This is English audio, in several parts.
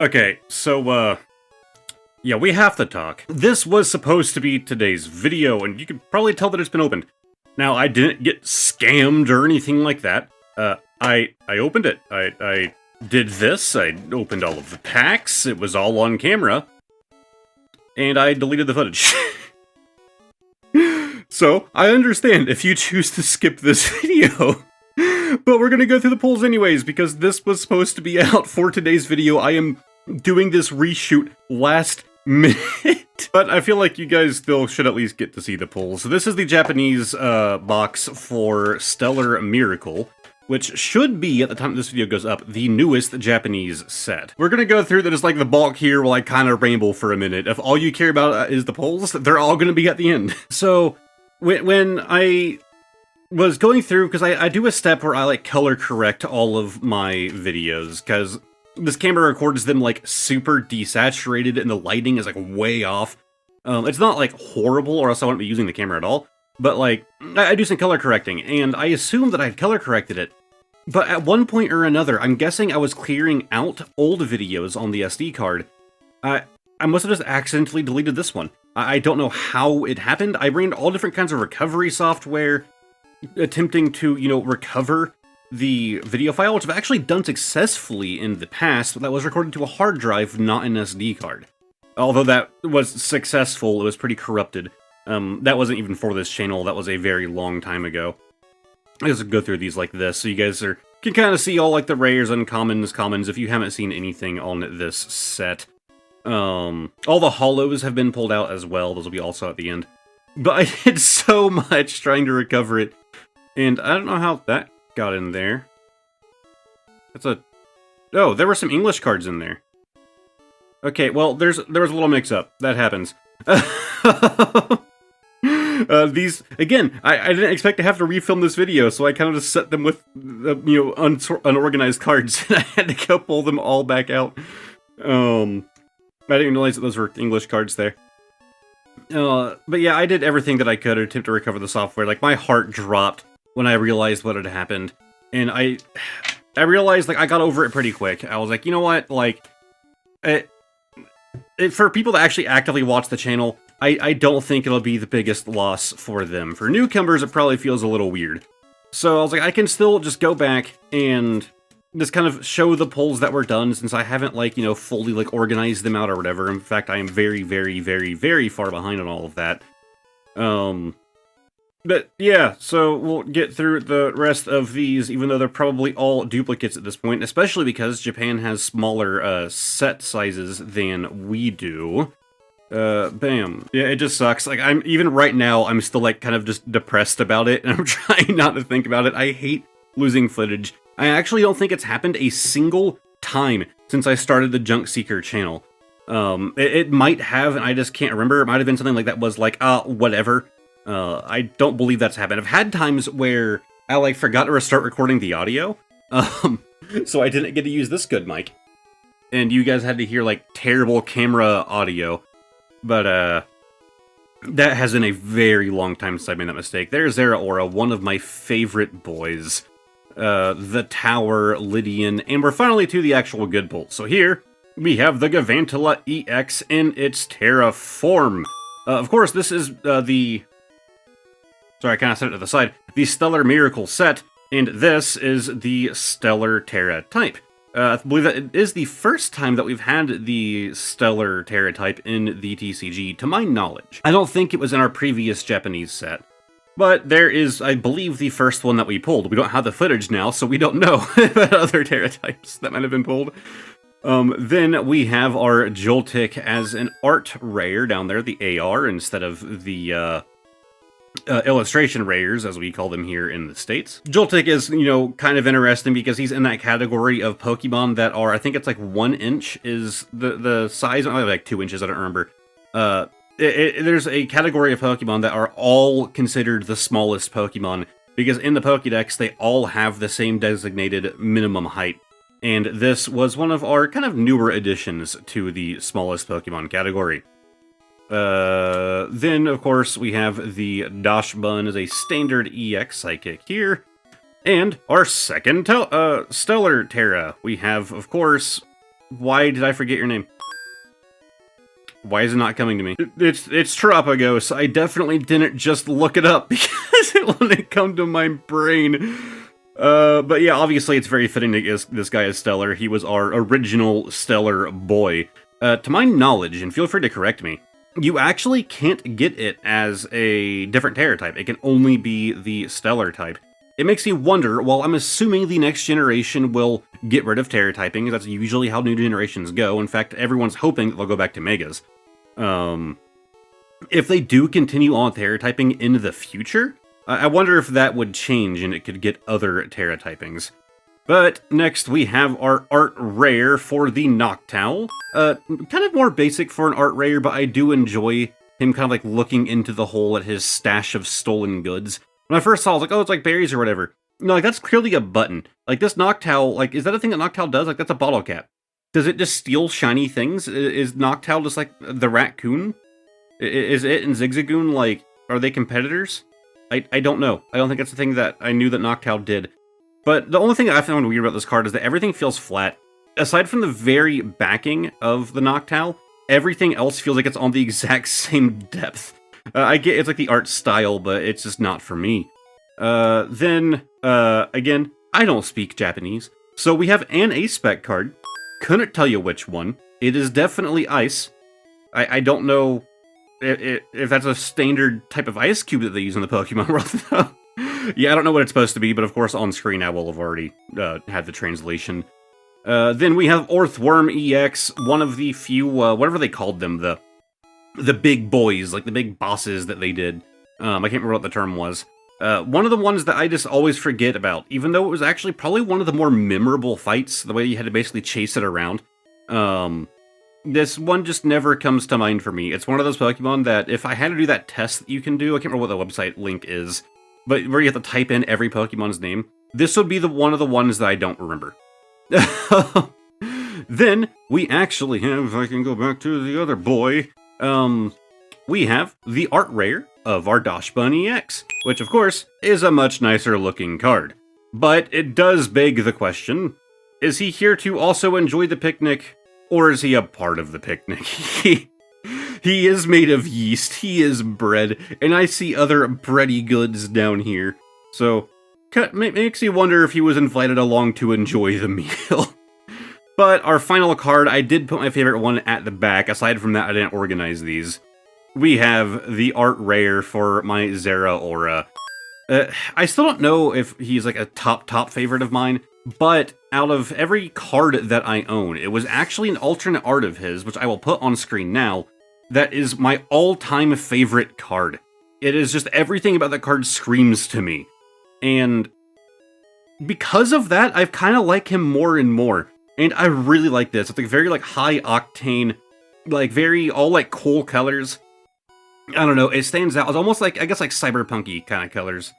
Okay, so, yeah, we have to talk. This was supposed to be today's video, and you can probably tell that it's been opened. Now, I didn't get scammed or anything like that. I opened it. I did this. I opened all of the packs. It was all on camera. And I deleted the footage. So, I understand if you choose to skip this video. But we're gonna go through the polls anyways, because this was supposed to be out for today's video. I am doing this reshoot last minute. But I feel like you guys still should at least get to see the polls. So this is the Japanese box for Stellar Miracle, which should be, at the time this video goes up, the newest Japanese set. We're gonna go through that as like the bulk here while I kind of ramble for a minute. If all you care about is the polls, they're all gonna be at the end. So, when I was going through, because I do a step where I like color correct all of my videos, because this camera records them like super desaturated and the lighting is like way off. It's not like horrible or else I wouldn't be using the camera at all, but like I do some color correcting and I assumed that I had color corrected it. But at one point or another, I'm guessing I was clearing out old videos on the SD card. I must have just accidentally deleted this one. I don't know how it happened. I ran all different kinds of recovery software, attempting to, recover the video file, which I've actually done successfully in the past, but that was recorded to a hard drive, not an SD card. Although that was successful, it was pretty corrupted. That wasn't even for this channel, that was a very long time ago. I just go through these like this, so you guys can kind of see all like the rares, uncommons, commons, if you haven't seen anything on this set. All the hollows have been pulled out as well, those will be also at the end. But I did so much trying to recover it, and I don't know how that got in there. Oh, there were some English cards in there. Okay, well, there was a little mix-up. That happens. These, again, I didn't expect to have to refilm this video, so I kind of just set them with, unorganized cards, and I had to go pull them all back out. I didn't realize that those were English cards there. But yeah, I did everything that I could to attempt to recover the software. Like, my heart dropped when I realized what had happened. And I realized, like, I got over it pretty quick. I was like, you know what? Like, for people that actually actively watch the channel, I don't think it'll be the biggest loss for them. For newcomers, it probably feels a little weird. So I was like, I can still just go back and just kind of show the polls that were done, since I haven't, like, fully, like, organized them out or whatever. In fact, I am very, very, very, very far behind on all of that. But, yeah, so we'll get through the rest of these, even though they're probably all duplicates at this point, especially because Japan has smaller, set sizes than we do. Bam. Yeah, it just sucks. Like, even right now, I'm still, like, kind of just depressed about it, and I'm trying not to think about it. I hate losing footage. I actually don't think it's happened a single time since I started the Junk Seeker channel. It might have, and I just can't remember. It might have been something like that was like, whatever. I don't believe that's happened. I've had times where I, like, forgot to restart recording the audio, so I didn't get to use this good mic. And you guys had to hear, like, terrible camera audio. But, that has been a very long time since I made that mistake. There's Zeraora, one of my favorite boys. The Tower, Lydian, and we're finally to the actual good bolt. So here, we have the Gavantula EX in its Terra form. Of course, this is, sorry, I kind of set it to the side. The Stellar Miracle set, and this is the Stellar Terra type. I believe that it is the first time that we've had the Stellar Terra type in the TCG, to my knowledge. I don't think it was in our previous Japanese set. But there is, I believe, the first one that we pulled. We don't have the footage now, so we don't know about other Terra types that might have been pulled. Then we have our Joltik as an art rare down there, the AR, instead of the illustration rares, as we call them here in the States. Joltik is, kind of interesting because he's in that category of Pokemon that are, I think it's like 1 inch is the size, like 2 inches, I don't remember. There's a category of Pokemon that are all considered the smallest Pokemon, because in the Pokédex, they all have the same designated minimum height. And this was one of our kind of newer additions to the smallest Pokemon category. Then, of course, we have the Dashbun as a standard EX Psychic here. And our second Stellar Terra. We have, of course, Why did I forget your name? Why is it not coming to me? It's Terapagos. I definitely didn't just look it up because it wouldn't come to my brain. But yeah, obviously it's very fitting that this guy is Stellar. He was our original Stellar boy. To my knowledge, and feel free to correct me, you actually can't get it as a different Terra type. It can only be the Stellar type. It makes me wonder, while I'm assuming the next generation will get rid of Terra typing, that's usually how new generations go. In fact, everyone's hoping that they'll go back to Megas. If they do continue on Terra typing in the future, I wonder if that would change and it could get other Terra typings. But next we have our art rare for the Noctowl. Kind of more basic for an art rare, but I do enjoy him kind of like looking into the hole at his stash of stolen goods. When I first saw it, I was like, oh, it's like berries or whatever. No, like, that's clearly a button. Like, this Noctowl, like, is that a thing that Noctowl does? Like, that's a bottle cap. Does it just steal shiny things? Is Noctowl just like the raccoon? Is it and Zigzagoon, like, are they competitors? I don't know. I don't think that's the thing that I knew that Noctowl did. But the only thing I found weird about this card is that everything feels flat. Aside from the very backing of the Noctowl, everything else feels like it's on the exact same depth. I get it's like the art style, but it's just not for me. Again, I don't speak Japanese. So we have an A-Spec card. Couldn't tell you which one. It is definitely ice. I don't know if that's a standard type of ice cube that they use in the Pokemon world, though. Yeah, I don't know what it's supposed to be, but of course on screen I will have already had the translation. Then we have Orthworm EX, one of the few, whatever they called them, the big boys, like the big bosses that they did. I can't remember what the term was. One of the ones that I just always forget about, even though it was actually probably one of the more memorable fights, the way you had to basically chase it around. This one just never comes to mind for me. It's one of those Pokemon that if I had to do that test that you can do, I can't remember what the website link is, but where you have to type in every Pokemon's name, this would be one of the ones that I don't remember. Then we actually have, if I can go back to the other boy, we have the art rare of our Dachshund EX, which of course is a much nicer looking card. But it does beg the question, is he here to also enjoy the picnic, or is he a part of the picnic? He is made of yeast, he is bread, and I see other bready goods down here. So, makes you wonder if he was invited along to enjoy the meal. But our final card, I did put my favorite one at the back. Aside from that, I didn't organize these. We have the art rare for my Zeraora. I still don't know if he's like a top favorite of mine, but out of every card that I own, it was actually an alternate art of his, which I will put on screen now, that is my all-time favorite card. It is just everything about that card screams to me. And because of that, I've kind of like him more and more. And I really like this. It's like very like high octane, like very all like cool colors. I don't know, it stands out. It's almost like, I guess like cyberpunky kind of colors.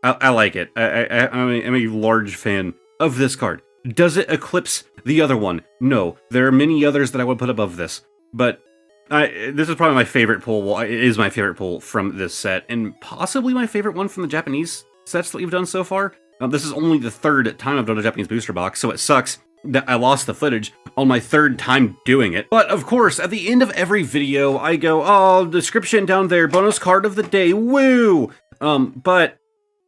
I like it. I'm a large fan of this card. Does it eclipse the other one? No. There are many others that I would put above this. But this is probably my favorite pull. Well, it is my favorite pull from this set, and possibly my favorite one from the Japanese sets that we've done so far. This is only the third time I've done a Japanese booster box, so it sucks that I lost the footage on my third time doing it. But of course, at the end of every video, I go, oh, description down there, bonus card of the day, woo! But,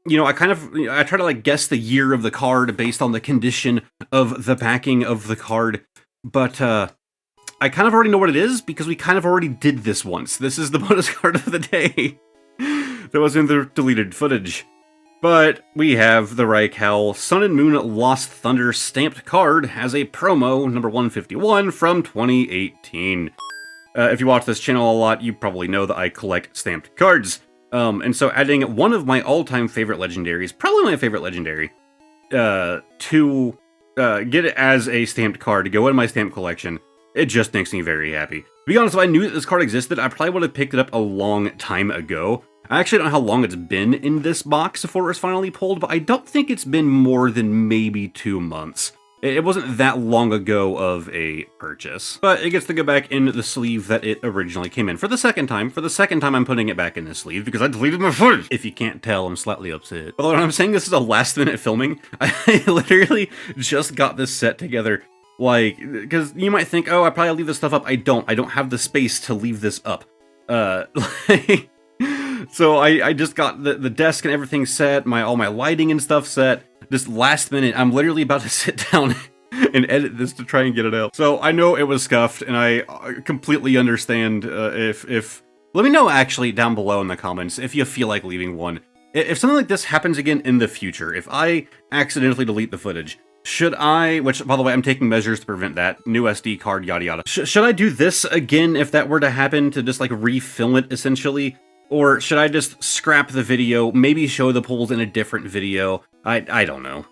you know, I try to like guess the year of the card based on the condition of the backing of the card. But, I kind of already know what it is because we kind of already did this once. This is the bonus card of the day that was in the deleted footage. But we have the Raikou Sun and Moon Lost Thunder stamped card as a promo, number 151 from 2018. If you watch this channel a lot, you probably know that I collect stamped cards. And so adding one of my all-time favorite legendaries, probably my favorite legendary, to get it as a stamped card to go in my stamp collection, it just makes me very happy. To be honest, if I knew that this card existed, I probably would have picked it up a long time ago. I actually don't know how long it's been in this box before it was finally pulled, but I don't think it's been more than maybe 2 months. It wasn't that long ago of a purchase. But it gets to go back in the sleeve that it originally came in for the second time. For the second time, I'm putting it back in this sleeve because I deleted my footage. If you can't tell, I'm slightly upset. Although when I'm saying this is a last-minute filming, I literally just got this set together Like, because you might think, oh, I probably leave this stuff up. I don't have the space to leave this up. Like, so I just got the desk and everything set, all my lighting and stuff set. Just last minute, I'm literally about to sit down and edit this to try and get it out. So I know it was scuffed, and I completely understand if... Let me know, actually, down below in the comments, if you feel like leaving one. If something like this happens again in the future, if I accidentally delete the footage, should I, which, by the way, I'm taking measures to prevent that, new SD card, yada yada. Should I do this again if that were to happen, to just, like, refilm it, essentially? Or should I just scrap the video, maybe show the polls in a different video? I don't know.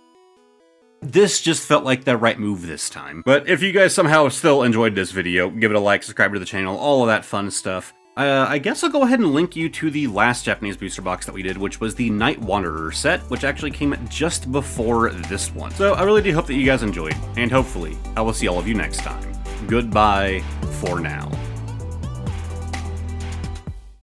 This just felt like the right move this time. But if you guys somehow still enjoyed this video, give it a like, subscribe to the channel, all of that fun stuff. I guess I'll go ahead and link you to the last Japanese booster box that we did, which was the Night Wanderer set, which actually came just before this one. So I really do hope that you guys enjoyed, and hopefully I will see all of you next time. Goodbye for now.